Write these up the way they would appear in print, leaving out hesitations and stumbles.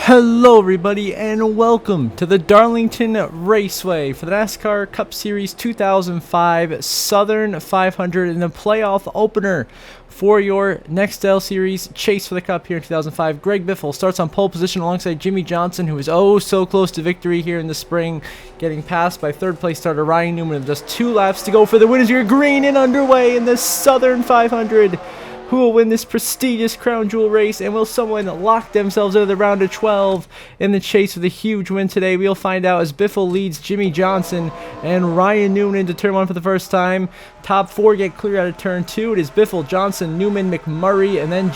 Hello everybody and welcome to the Darlington Raceway for the NASCAR Cup Series 2005 Southern 500 in the playoff opener for your Nextel Series chase for the Cup here in 2005. Greg Biffle starts on pole position alongside Jimmie Johnson, who is oh so close to victory here in the spring, getting passed by third place starter Ryan Newman with just 2 laps to go for the win as you're green and underway in the Southern 500. Who will win this prestigious crown jewel race, and will someone lock themselves into the round of 12 in the chase for the huge win today? We'll find out as Biffle leads Jimmie Johnson and Ryan Newman into turn 1 for the first time. Top 4 get clear out of turn 2. It is Biffle, Johnson, Newman, McMurray, and then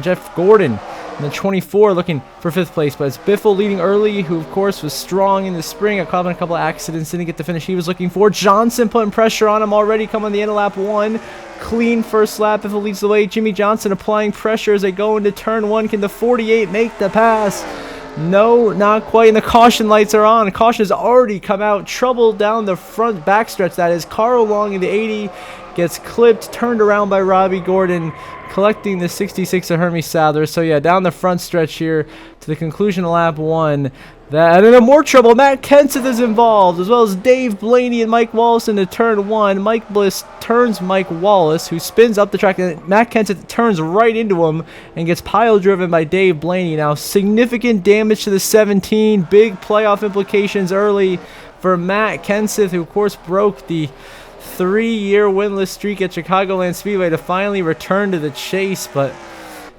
Jeff Gordon in the 24 looking for 5th place. But it's Biffle leading early, who of course was strong in the spring. Got caught in a couple of accidents, didn't get the finish he was looking for. Johnson putting pressure on him already, coming on the end of lap 1. Clean first lap. Biffle leads the way. Jimmie Johnson applying pressure as they go into turn 1. Can the 48 make the pass? No, not quite. And the caution lights are on. Caution has already come out. Trouble down the front backstretch. That is Carl Long in the 80. Gets clipped, turned around by Robbie Gordon, collecting the 66 of Hermie Sadler. So yeah, down the front stretch here to the conclusion of lap 1. And then more trouble. Matt Kenseth is involved, as well as Dave Blaney and Mike Wallace into turn 1. Mike Bliss turns Mike Wallace, who spins up the track, and Matt Kenseth turns right into him and gets pile driven by Dave Blaney. Now, significant damage to the 17. Big playoff implications early for Matt Kenseth, who of course broke the 3-year winless streak at Chicagoland Speedway to finally return to the chase, but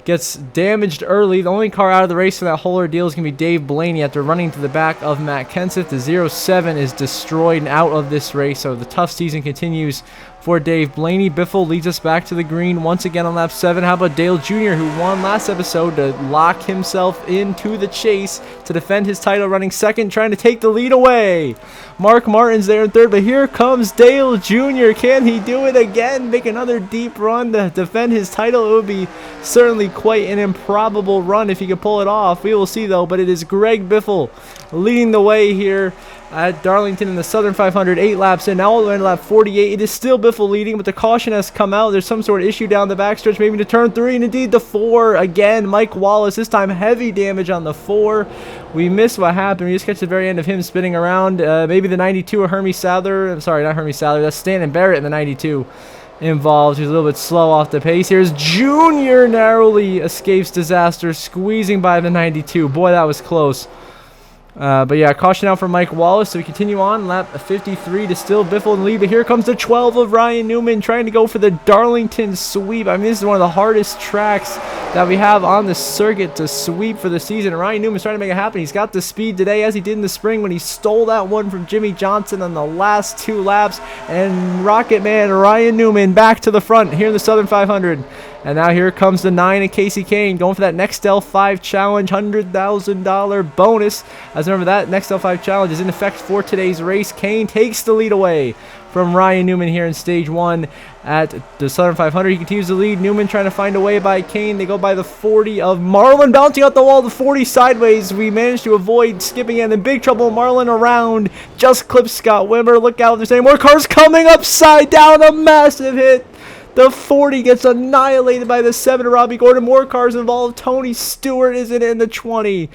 gets damaged early. The only car out of the race for that whole ordeal is going to be Dave Blaney after running to the back of Matt Kenseth. The 07 is destroyed and out of this race, so the tough season continues for Dave Blaney. Biffle leads us back to the green once again on lap 7. How about Dale Jr., who won last episode to lock himself into the chase to defend his title, running second, trying to take the lead away. Mark Martin's there in third, but here comes Dale Jr. Can he do it again? Make another deep run to defend his title? It would be certainly quite an improbable run if he could pull it off. We will see though, but it is Greg Biffle leading the way here at Darlington in the Southern 500, 8 laps in. Now all the way to lap 48, it is still Biffle leading, but the caution has come out. There's some sort of issue down the backstretch, maybe to turn 3, and indeed the 4. Again, Mike Wallace, this time heavy damage on the 4. We missed what happened. We just catch the very end of him spinning around. Maybe the 92 of Hermie Sadler. I'm sorry, not Hermie Sadler. That's Stanton Barrett in the 92 involved. He's a little bit slow off the pace. Here's Junior narrowly escapes disaster, squeezing by the 92. Boy, that was close. But yeah, caution out for Mike Wallace. So we continue on. Lap 53 to still Biffle in the lead. But here comes the 12 of Ryan Newman trying to go for the Darlington sweep. I mean, this is one of the hardest tracks that we have on the circuit to sweep for the season. Ryan Newman's trying to make it happen. He's got the speed today, as he did in the spring when he stole that one from Jimmie Johnson on the last 2 laps. And Rocket Man Ryan Newman back to the front here in the Southern 500. And now here comes the 9 of Casey Kane going for that Nextel 5 Challenge $100,000 bonus. As remember, that Nextel 5 Challenge is in effect for today's race. Kane takes the lead away from Ryan Newman here in stage 1 at the Southern 500. He continues to lead. Newman trying to find a way by Kane. They go by the 40 of Marlin, bouncing out the wall, the 40 sideways. We managed to avoid skipping in. In big trouble, Marlin around. Just clips Scott Wimmer. Look out, there's any more cars coming upside down. A massive hit. The 40 gets annihilated by the 7 of Robbie Gordon. More cars involved. Tony Stewart is in it in the 20.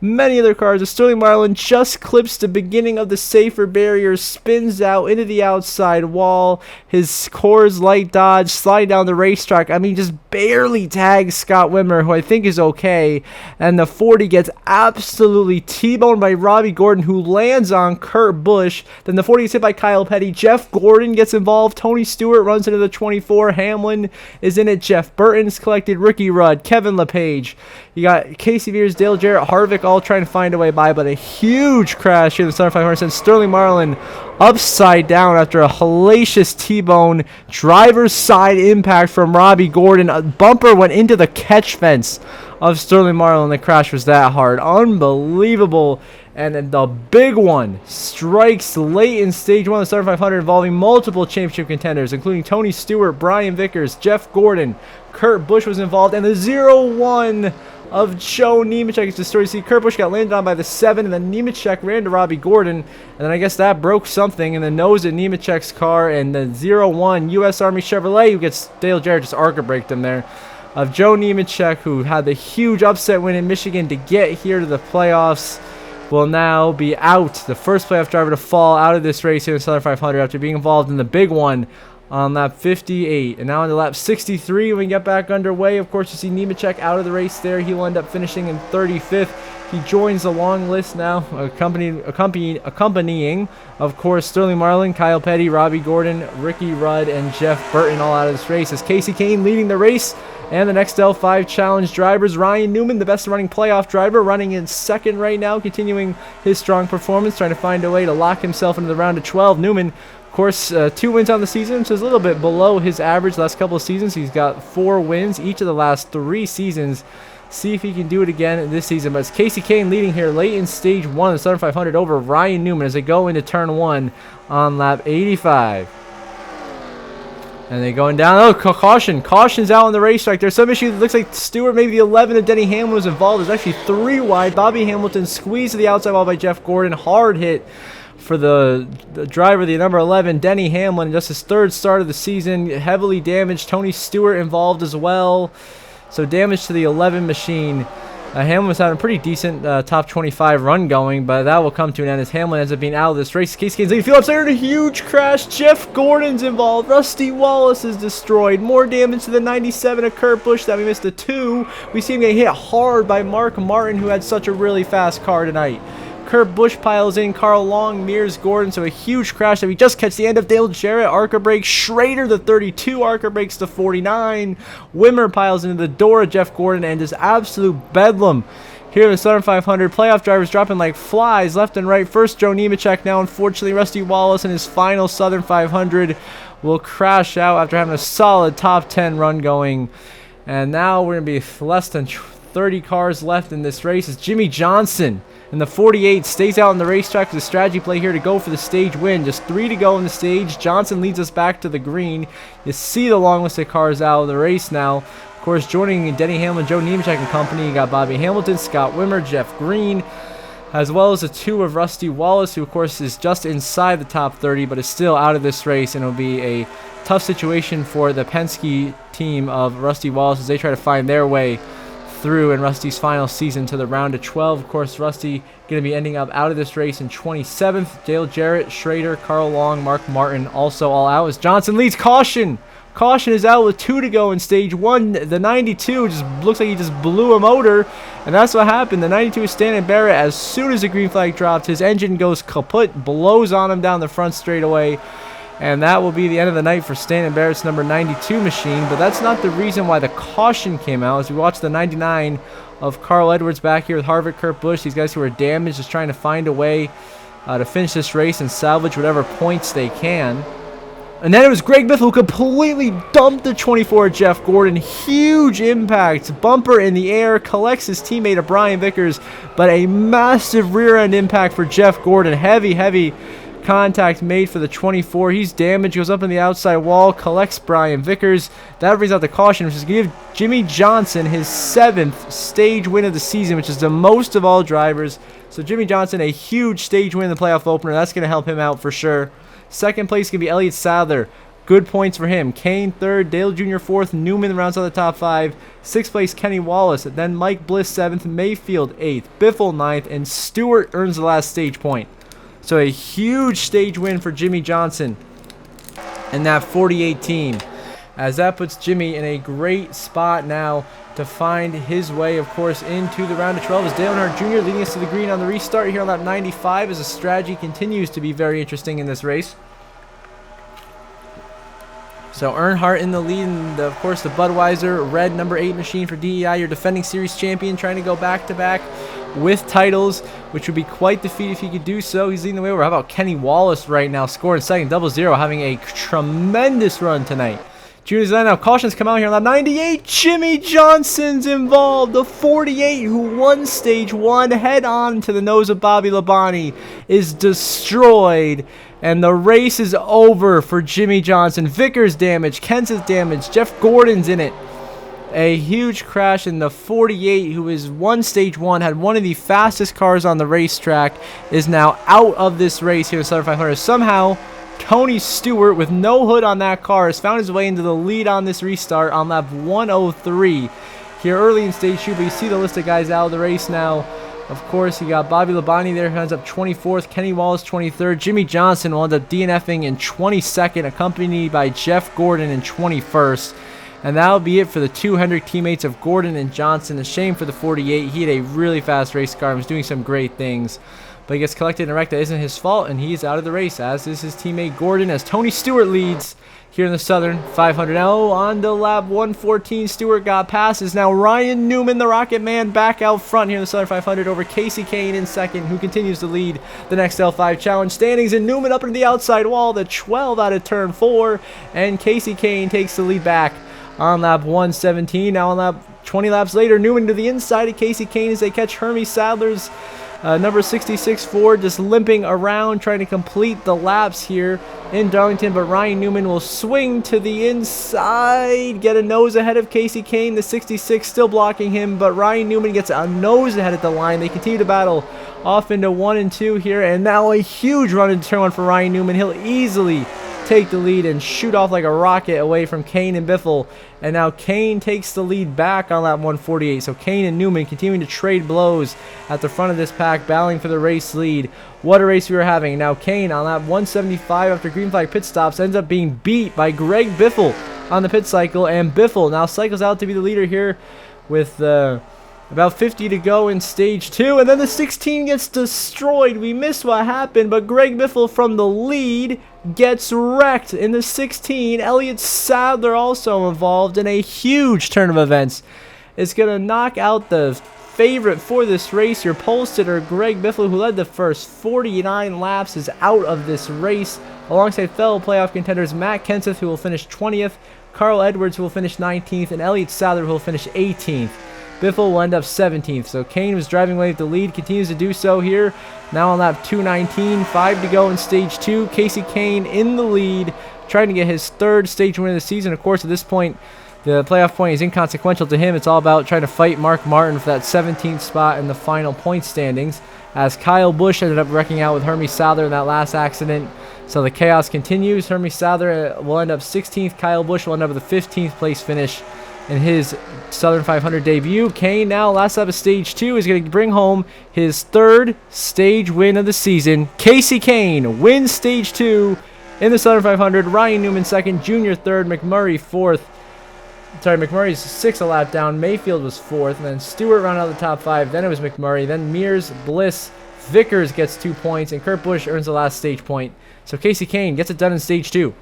Many other cars. The Sterling Marlin just clips the beginning of the safer barrier, spins out into the outside wall. His Coors Light Dodge sliding down the racetrack. I mean, just barely tags Scott Wimmer, who I think is okay. And the 40 gets absolutely T-boned by Robbie Gordon, who lands on Kurt Busch. Then the 40 gets hit by Kyle Petty. Jeff Gordon gets involved. Tony Stewart runs into the 24. Hamlin is in it. Jeff Burton's collected. Ricky Rudd, Kevin LePage. You got Casey Veers, Dale Jarrett, Harvick all trying to find a way by, but a huge crash here in the Southern 500 sends Sterling Marlin upside down after a hellacious T-bone driver's side impact from Robbie Gordon. A bumper went into the catch fence of Sterling Marlin. The crash was that hard. Unbelievable. And then the big one strikes late in stage 1 of the Southern 500 involving multiple championship contenders, including Tony Stewart, Brian Vickers, Jeff Gordon, Kurt Busch was involved, and the 0-1 of Joe Nemechek is destroyed. See, Kurt Busch got landed on by the 7, and then Nemechek ran to Robbie Gordon, and then I guess that broke something in the nose of Nemechek's car, and the 0-1 U.S. Army Chevrolet, who gets Dale Jarrett just arca braked him there. of Joe Nemechek, who had the huge upset win in Michigan to get here to the playoffs, will now be out. The first playoff driver to fall out of this race here in Southern 500 after being involved in the big one on lap 58. And now on to lap 63, when we get back underway, of course, you see Nemechek out of the race there. He will end up finishing in 35th. He joins the long list now, accompanying, of course, Sterling Marlin, Kyle Petty, Robbie Gordon, Ricky Rudd, and Jeff Burton all out of this race. As Casey Kane leading the race. And the next L5 challenge drivers, Ryan Newman, the best running playoff driver, running in second right now, continuing his strong performance, trying to find a way to lock himself into the round of 12. Newman, of course, 2 wins on the season, which is a little bit below his average last couple of seasons. He's got 4 wins each of the last 3 seasons. See if he can do it again this season. But it's Casey Kane leading here late in stage 1 of the Southern 500 over Ryan Newman as they go into turn 1 on lap 85. And they're going down. Oh, caution. Caution's out on the racetrack. There's some issue. It looks like Stewart, maybe the 11 of Denny Hamlin was involved. There's actually 3 wide. Bobby Hamilton squeezed to the outside wall by Jeff Gordon. Hard hit for the driver, the number 11, Denny Hamlin. Just his 3rd start of the season. Heavily damaged. Tony Stewart involved as well. So damage to the 11 machine. Hamlin was having a pretty decent top 25 run going, but that will come to an end as Hamlin ends up being out of this race. Casey Kane's leading field upside in a huge crash. Jeff Gordon's involved. Rusty Wallace is destroyed. More damage to the 97 of Kurt Busch that we missed a 2. We see him get hit hard by Mark Martin, who had such a really fast car tonight. Kurt Busch piles in. Carl Long mirrors Gordon, so a huge crash that we just catch the end of. Dale Jarrett, ARCA brakes. Schrader, the 32, ARCA brakes to 49. Wimmer piles into the door of Jeff Gordon and just absolute bedlam here in the Southern 500. Playoff drivers dropping like flies left and right. First, Joe Nemechek. Now, unfortunately, Rusty Wallace in his final Southern 500 will crash out after having a solid top 10 run going. And now we're going to be less than 30 cars left in this race. It's Jimmy Johnson. And the 48 stays out on the racetrack with a strategy play here to go for the stage win. Just 3 to go in the stage. Johnson leads us back to the green. You see the long list of cars out of the race now. Of course, joining Denny Hamlin, Joe Nemechek and company, you got Bobby Hamilton, Scott Wimmer, Jeff Green, as well as the 2 of Rusty Wallace, who of course is just inside the top 30, but is still out of this race, and it'll be a tough situation for the Penske team of Rusty Wallace as they try to find their way through in Rusty's final season to the round of 12. Of course, Rusty going to be ending up out of this race in 27th. Dale Jarrett, Schrader, Carl Long, Mark Martin also all out as Johnson leads. Caution! Caution is out with 2 to go in stage 1. The 92 just looks like he just blew a motor, and that's what happened. The 92 is Stanton Barrett. As soon as the green flag dropped, his engine goes kaput, blows on him down the front straightaway. And that will be the end of the night for Stanton Barrett's number 92 machine. But that's not the reason why the caution came out. As we watch the 99 of Carl Edwards back here with Harvick, Kurt Busch, these guys who are damaged, just trying to find a way to finish this race and salvage whatever points they can. And then it was Greg Biffle who completely dumped the 24 Jeff Gordon. Huge impact. Bumper in the air. Collects his teammate of Brian Vickers. But a massive rear end impact for Jeff Gordon. Heavy contact made for the 24. He's damaged, goes up in the outside wall, collects Brian Vickers. That brings out the caution, which is going to give Jimmy Johnson his 7th stage win of the season, which is the most of all drivers. So Jimmy Johnson, a huge stage win in the playoff opener. That's going to help him out for sure. Second place going to be Elliott Sadler. Good points for him. Kane 3rd, Dale Jr. 4th, Newman rounds out the top 5. 6th place Kenny Wallace, then Mike Bliss 7th, Mayfield 8th, Biffle 9th, and Stewart earns the last stage point. So a huge stage win for Jimmy Johnson and that 48 team, as that puts Jimmy in a great spot now to find his way, of course, into the round of 12 as Dale Earnhardt Jr. leading us to the green on the restart here on lap 95 as the strategy continues to be very interesting in this race. So Earnhardt in the lead, and of course the Budweiser red number 8 machine for DEI, your defending series champion, trying to go back-to-back with titles, which would be quite the feat if he could do so. He's leading the way over. How about Kenny Wallace right now, scoring second, 0-0, having a tremendous run tonight. Junior's line now. Cautions come out here on lap 98. Jimmy Johnson's involved. The 48 who won stage 1 head on to the nose of Bobby Labonte is destroyed. And the race is over for Jimmy Johnson. Vickers damaged. Kent's damaged. Jeff Gordon's in it. A huge crash in the 48, who is won stage 1, had one of the fastest cars on the racetrack, is now out of this race here in Southern 500. Somehow, Tony Stewart, with no hood on that car, has found his way into the lead on this restart on lap 103 here early in stage 2. But you see the list of guys out of the race now. Of course, you got Bobby Labonte there, who ends up 24th. Kenny Wallace, 23rd. Jimmy Johnson will end up DNFing in 22nd, accompanied by Jeff Gordon in 21st. And that'll be it for the 200 teammates of Gordon and Johnson. A shame for the 48. He had a really fast race car and was doing some great things. But he gets collected in a wreck that isn't his fault, and he's out of the race, as is his teammate Gordon, as Tony Stewart leads here in the Southern 500. Now on to lap 114, Stewart got passes. Now Ryan Newman, the Rocket Man, back out front here in the Southern 500 over Casey Kane in second, who continues to lead the next L5 Challenge standings. And Newman up into the outside wall, the 12 out of turn 4, and Casey Kane takes the lead back on lap 117. Now on lap 20 laps later, Newman to the inside of Casey Kane as they catch Hermie Sadler's number 66 Ford just limping around trying to complete the laps here in Darlington, but Ryan Newman will swing to the inside, get a nose ahead of Casey Kane. The 66 still blocking him, but Ryan Newman gets a nose ahead at the line. They continue to battle off into 1 and 2 here, and now a huge run into turn 1 for Ryan Newman. He'll easily take the lead and shoot off like a rocket away from Kane and Biffle. And now Kane takes the lead back on lap 148. So Kane and Newman continuing to trade blows at the front of this pack, battling for the race lead. What a race we were having. Now Kane on lap 175 after green flag pit stops ends up being beat by Greg Biffle on the pit cycle. And Biffle now cycles out to be the leader here with about 50 to go in stage 2, and then the 16 gets destroyed. We missed what happened, but Greg Biffle from the lead gets wrecked in the 16. Elliott Sadler also involved in a huge turn of events. It's going to knock out the favorite for this race. Your pole sitter, Greg Biffle, who led the first 49 laps, is out of this race, alongside fellow playoff contenders Matt Kenseth, who will finish 20th, Carl Edwards, who will finish 19th, and Elliott Sadler, who will finish 18th. Biffle will end up 17th. So Kane was driving away with the lead, continues to do so here. Now on lap 219, 5 to go in stage 2. Casey Kane in the lead, trying to get his 3rd stage win of the season. Of course, at this point, the playoff point is inconsequential to him. It's all about trying to fight Mark Martin for that 17th spot in the final point standings, as Kyle Busch ended up wrecking out with Hermie Sadler in that last accident. So the chaos continues. Hermie Sadler will end up 16th. Kyle Busch will end up with a 15th place finish in his Southern 500 debut. Kane now, last lap of stage 2, is going to bring home his 3rd stage win of the season. Casey Kane wins stage 2 in the Southern 500. Ryan Newman 2nd, Junior 3rd, McMurray 4th. Sorry, McMurray's 6th a lap down. Mayfield was 4th, and then Stewart rounded out the top 5. Then it was McMurray. Then Mears, Bliss, Vickers gets 2 points, and Kurt Busch earns the last stage point. So Casey Kane gets it done in stage 2.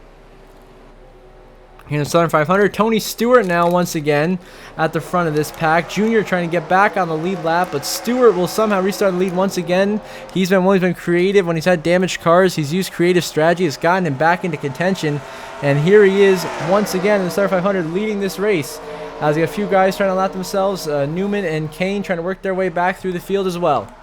Here in the Southern 500, Tony Stewart now once again at the front of this pack. Junior trying to get back on the lead lap, but Stewart will somehow restart the lead once again. He's been creative when he's had damaged cars. He's used creative strategy. It's gotten him back into contention. And here he is once again in the Southern 500 leading this race. As we got a few guys trying to lap themselves. Newman and Kane trying to work their way back through the field as well.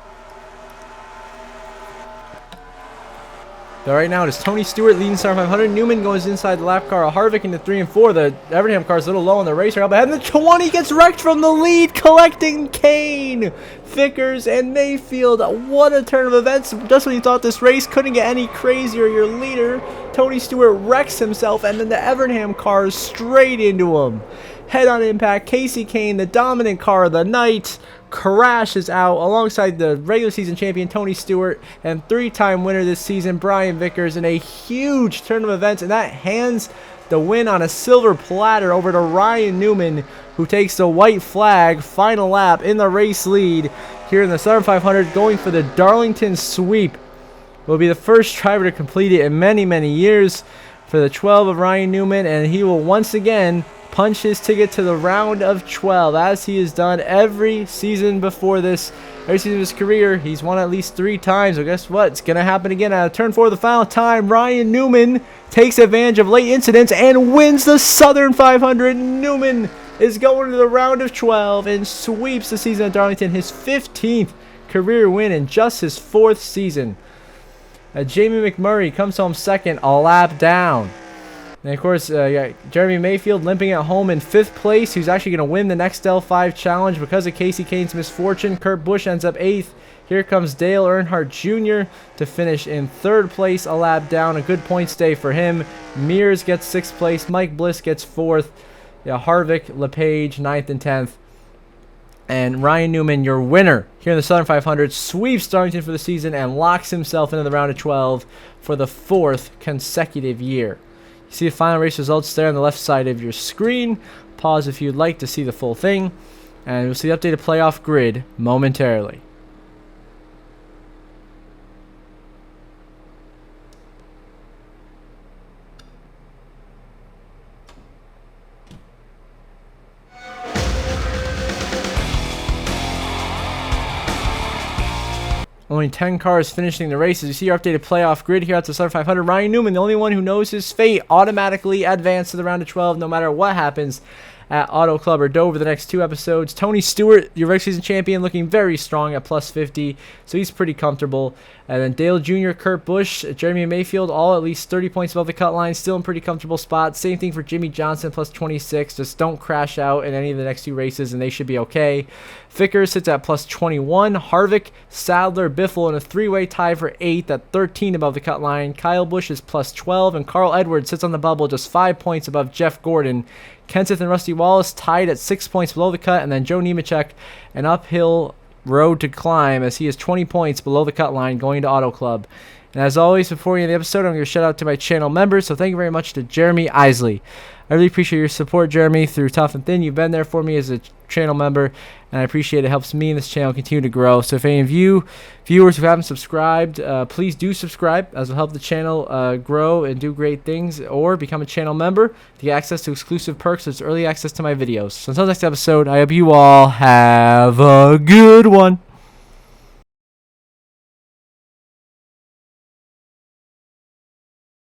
So right now it is Tony Stewart leading Star 500. Newman goes inside the lap car. Harvick into 3 and 4. The Evernham car is a little low on the race right up ahead. And the 20 gets wrecked from the lead, collecting Kane, Vickers, and Mayfield. What a turn of events. Just when you thought this race couldn't get any crazier, your leader, Tony Stewart, wrecks himself, and then the Evernham car is straight into him. Head-on impact. Casey Kane, the dominant car of the night, crashes out alongside the regular season champion Tony Stewart and 3-time winner this season Brian Vickers in a huge turn of events, and that hands the win on a silver platter over to Ryan Newman, who takes the white flag final lap in the race lead here in the Southern 500, going for the Darlington sweep. Will be the first driver to complete it in many years for the 12 of Ryan Newman, and he will once again punch his ticket to the round of 12, as he has done every season before this. Every season of his career, he's won at least 3 times. So guess what? It's going to happen again. At turn 4 of the final time, Ryan Newman takes advantage of late incidents and wins the Southern 500. Newman is going to the round of 12 and sweeps the season at Darlington, his 15th career win in just his 4th season. Jamie McMurray comes home second, a lap down. And of course, you got Jeremy Mayfield limping at home in 5th place, who's actually going to win the next L5 challenge because of Casey Kane's misfortune. Kurt Busch ends up 8th. Here comes Dale Earnhardt Jr. to finish in 3rd place, a lap down. A good points day for him. Mears gets 6th place. Mike Bliss gets 4th. Yeah, Harvick, LePage, 9th and 10th. And Ryan Newman, your winner here in the Southern 500, sweeps Darlington for the season and locks himself into the round of 12 for the 4th consecutive year. You see the final race results there on the left side of your screen. Pause if you'd like to see the full thing. And we'll see the updated playoff grid momentarily. Only 10 cars finishing the race. As you see your updated playoff grid here at the Southern 500. Ryan Newman, the only one who knows his fate, automatically advanced to the round of 12 no matter what happens at Auto Club or Dover the next 2 episodes. Tony Stewart, your regular season champion, looking very strong at plus 50, so he's pretty comfortable. And then Dale Jr., Kurt Busch, Jeremy Mayfield, all at least 30 points above the cut line, still in pretty comfortable spots. Same thing for Jimmy Johnson, plus 26. Just don't crash out in any of the next 2 races, and they should be okay. Vickers sits at plus 21. Harvick, Sadler, Biffle in a 3-way tie for 8th at 13 above the cut line. Kyle Busch is plus 12, and Carl Edwards sits on the bubble just 5 points above Jeff Gordon. Kenseth and Rusty Wallace tied at 6 points below the cut, and then Joe Nemechek, an uphill road to climb as he is 20 points below the cut line going to Auto Club. And as always, before we end the episode, I'm going to shout out to my channel members. So thank you very much to Jeremy Isley. I really appreciate your support, Jeremy, through tough and thin. You've been there for me as a channel member, and I appreciate it. It helps me and this channel continue to grow. So if any of you viewers who haven't subscribed, please do subscribe, as will help the channel grow and do great things, or become a channel member to get access to exclusive perks such as early access to my videos. So until next episode, I hope you all have a good one.